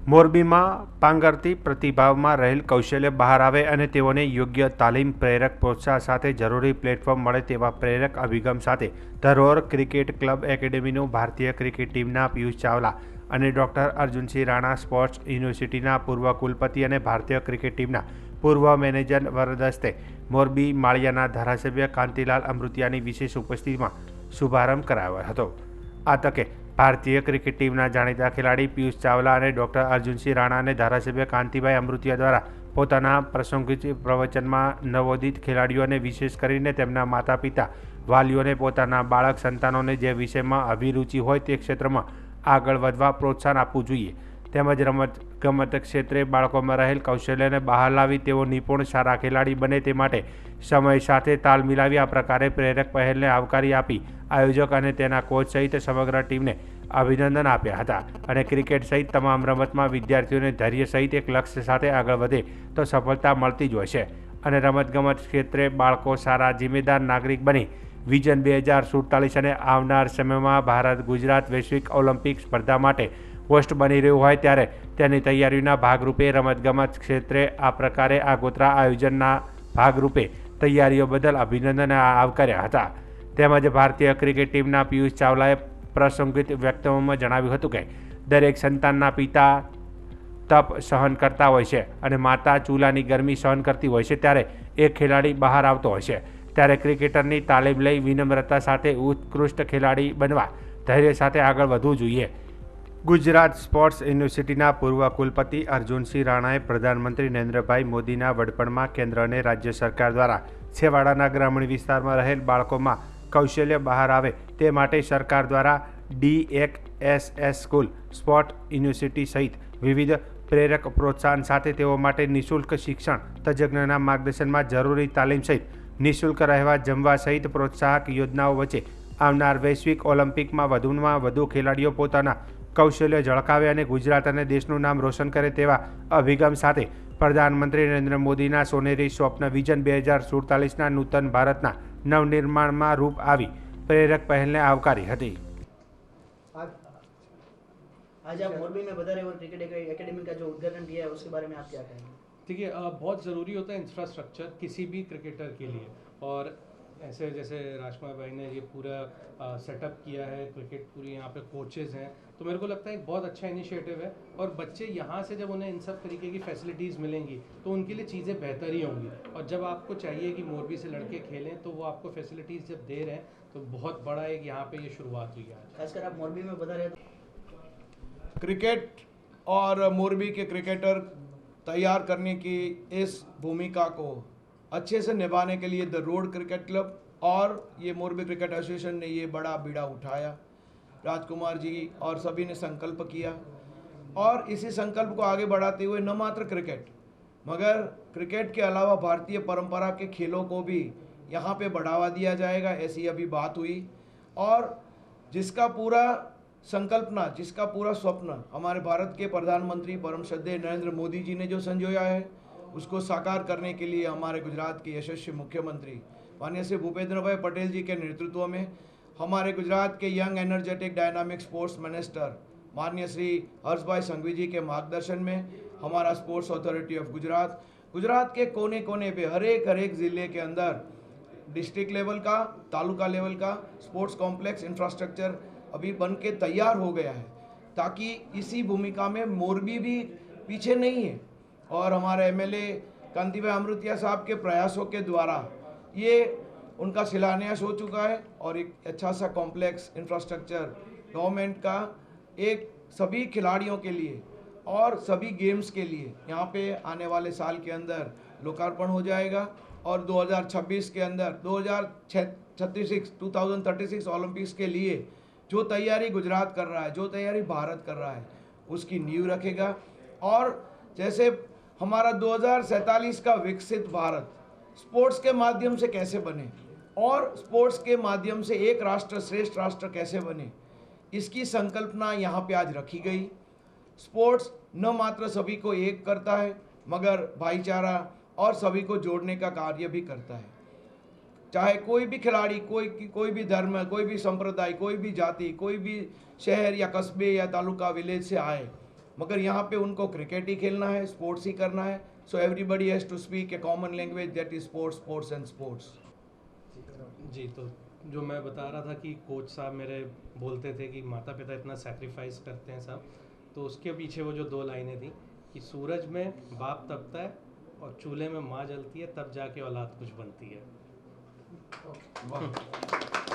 મોરબીમાં પાંગરતી પ્રતિભાવમાં રહેલ કૌશલ્ય બહાર આવે અને તેઓને યોગ્ય તાલીમ પ્રેરક પ્રોત્સાહન સાથે જરૂરી પ્લેટફોર્મ મળે તેવા પ્રેરક અભિગમ સાથે ધરોહર ક્રિકેટ ક્લબ એકેડેમીનું ભારતીય ક્રિકેટ ટીમના પિયુષ ચાવલા અને ડૉક્ટર અર્જુનસિંહ રાણા સ્પોર્ટ્સ યુનિવર્સિટીના પૂર્વ કુલપતિ અને ભારતીય ક્રિકેટ ટીમના પૂર્વ મેનેજર વરદસ્તે મોરબી માળિયાના ધારાસભ્ય કાંતિલાલ અમૃતિયાની વિશેષ ઉપસ્થિતિમાં શુભારંભ કરાયો હતો। આ તકે ભારતીય ક્રિકેટ ટીમના જાણીતા ખેલાડી પિયુષ ચાવલા અને ડૉક્ટર અર્જુનસિંહ રાણા અને ધારાસભ્ય કાંતિભાઈ અમૃતિયા દ્વારા પોતાના પ્રાસંગિક પ્રવચનમાં નવોદિત ખેલાડીઓને વિશેષ કરીને તેમના માતા પિતા વાલીઓને પોતાના બાળક સંતાનોને જે વિષયમાં અભિરુચિ હોય તે ક્ષેત્રમાં આગળ વધવા પ્રોત્સાહન આપવું જોઈએ તેમજ રમતગમત ક્ષેત્રે બાળકોમાં રહેલ કૌશલ્યને બહાર લાવી તેઓ નિપુણ સારા ખેલાડી બને તે માટે સમય સાથે તાલ મિલાવી આ પ્રકારે પ્રેરક પહેલને આવકારી આપી આયોજક અને તેના કોચ સહિત સમગ્ર ટીમને અભિનંદન આપ્યા હતા અને ક્રિકેટ સહિત તમામ રમતમાં વિદ્યાર્થીઓને ધૈર્ય સહિત એક લક્ષ્ય સાથે આગળ વધે તો સફળતા મળતી જ હોય છે અને રમતગમત ક્ષેત્રે બાળકો સારા જિમ્મેદાર નાગરિક બની વિઝન 2047 અને આવનાર સમયમાં ભારત ગુજરાત વૈશ્વિક ઓલિમ્પિક સ્પર્ધા માટે હોસ્ટ બની રહ્યું હોય ત્યારે તેની તૈયારીઓના ભાગરૂપે રમતગમત ક્ષેત્રે આ પ્રકારે આગોતરા આયોજનના ભાગરૂપે તૈયારીઓ બદલ અભિનંદન આવકાર્યા હતા। તેમજ ભારતીય ક્રિકેટ ટીમના પિયુષ ચાવલાએ પ્રાસંગિક વક્તવ્યમાં જણાવ્યું હતું કે દરેક સંતાનના પિતા તપ સહન કરતા હોય છે અને માતા ચૂલાની ગરમી સહન કરતી હોય છે ત્યારે એક ખેલાડી બહાર આવતો હોય છે ત્યારે ક્રિકેટરની તાલીમ લઈ વિનમ્રતા સાથે ઉત્કૃષ્ટ ખેલાડી બનવા ધૈર્ય સાથે આગળ વધવું જોઈએ। ગુજરાત સ્પોર્ટ્સ યુનિવર્સિટીના પૂર્વ કુલપતિ અર્જુનસિંહ રાણાએ પ્રધાનમંત્રી નરેન્દ્રભાઈ મોદીના વડપણમાં કેન્દ્ર અને રાજ્ય સરકાર દ્વારા છેવાડાના ગ્રામીણ વિસ્તારમાં રહેલ બાળકોમાં કૌશલ્ય બહાર આવે તે માટે સરકાર દ્વારા DSS સ્કૂલ સ્પોર્ટ યુનિવર્સિટી સહિત વિવિધ પ્રેરક પ્રોત્સાહન સાથે તેઓ માટે નિઃશુલ્ક શિક્ષણ તજજ્ઞના માર્ગદર્શનમાં જરૂરી તાલીમ સહિત નિઃશુલ્ક રહેવા જમવા સહિત પ્રોત્સાહક યોજનાઓ વચ્ચે આવનાર વૈશ્વિક ઓલિમ્પિકમાં વધુમાં વધુ ખેલાડીઓ પોતાના કૌશલ્ય ઝળકાવે અને ગુજરાત અને દેશનું નામ રોશન કરે તેવા અભિગમ સાથે પ્રધાનમંત્રી નરેન્દ્ર મોદીના સોનેરી સ્વપ્ન વિઝન 2047ના નૂતન ભારતના નવનિર્માણમાં રૂપ આવી પ્રેરક પહેલને આવકારી હતી। आज आप मोरबी में बता रहे हो क्रिकेट एकेडमी का जो उद्घाटन किया है उसके बारे में आप क्या कहेंगे? देखिए बहुत ज़रूरी होता है इंफ्रास्ट्रक्चर किसी भी क्रिकेटर के लिए और ऐसे जैसे राजकुमार भाई ने ये पूरा सेटअप किया है क्रिकेट पूरी यहाँ पे कोचेज़ हैं तो मेरे को लगता है एक बहुत अच्छा इनिशिएटिव है और बच्चे यहाँ से जब उन्हें इन सब तरीके की फैसिलिटीज़ मिलेंगी तो उनके लिए चीज़ें बेहतर ही होंगी और जब आपको चाहिए कि मोरबी से लड़के खेलें तो वो आपको फैसिलिटीज़ जब दे रहे हैं तो बहुत बड़ा एक यहाँ पे ये शुरुआत हुई है। खासकर आप मोरबी में बता रहे क्रिकेट और मोरबी के क्रिकेटर तैयार करने की इस भूमिका को अच्छे से निभाने के लिए द रोड क्रिकेट क्लब और ये मोरबी क्रिकेट एसोसिएशन ने ये बड़ा बीड़ा उठाया। राजकुमार जी और सभी ने संकल्प किया और इसी संकल्प को आगे बढ़ाते हुए न मात्र क्रिकेट मगर क्रिकेट के अलावा भारतीय परंपरा के खेलों को भी यहाँ पे बढ़ावा दिया जाएगा, ऐसी अभी बात हुई। और जिसका पूरा संकल्पना, जिसका पूरा स्वप्न हमारे भारत के प्रधानमंत्री परम श्रद्धेय नरेंद्र मोदी जी ने जो संजोया है उसको साकार करने के लिए हमारे गुजरात के यशस्वी मुख्यमंत्री माननीय श्री भूपेंद्र भाई पटेल जी के नेतृत्व में हमारे गुजरात के young energetic dynamic sports minister माननीय श्री हर्ष भाई संघवी जी के मार्गदर्शन में हमारा स्पोर्ट्स अथॉरिटी ऑफ गुजरात के कोने कोने पे हर एक ज़िले के अंदर डिस्ट्रिक्ट लेवल का, तालुका लेवल का स्पोर्ट्स कॉम्प्लेक्स इंफ्रास्ट्रक्चर अभी बन के तैयार हो गया है ताकि इसी भूमिका में मोरबी भी पीछे नहीं है। और हमारे एमएलए कांतिभाई अमृतिया साहब के प्रयासों के द्वारा ये उनका शिलान्यास हो चुका है और एक अच्छा सा कॉम्प्लेक्स इंफ्रास्ट्रक्चर गवर्नमेंट का एक सभी खिलाड़ियों के लिए और सभी गेम्स के लिए यहाँ पे आने वाले साल के अंदर लोकार्पण हो जाएगा और 2026 के अंदर 2036 ओलंपिक्स के लिए जो तैयारी गुजरात कर रहा है, जो तैयारी भारत कर रहा है उसकी नींव रखेगा। और जैसे हमारा 2047 का विकसित भारत स्पोर्ट्स के माध्यम से कैसे बने और स्पोर्ट्स के माध्यम से एक राष्ट्र श्रेष्ठ राष्ट्र कैसे बने, इसकी संकल्पना यहाँ पे आज रखी गई। स्पोर्ट्स न मात्र सभी को एक करता है मगर भाईचारा और सभी को जोड़ने का कार्य भी करता है। चाहे कोई भी खिलाड़ी, कोई भी धर्म, कोई भी संप्रदाय, कोई भी जाति, कोई भी शहर या कस्बे या तालुका विलेज से आए, मगर यहाँ पे उनको क्रिकेट ही खेलना है, स्पोर्ट्स ही करना है. So everybody has to speak a common language that is sports, sports and sports. जी, तो जो मैं बता रहा था कि कोच साहब मेरे बोलते थे कि माता पिता इतना सैक्रिफाइस करते हैं सब, तो उसके पीछे वो जो 2 लाइनें थी कि सूरज में बाप तपता है और चूल्हे में माँ जलती है, तब जाके औलाद कुछ बनती है। वाह.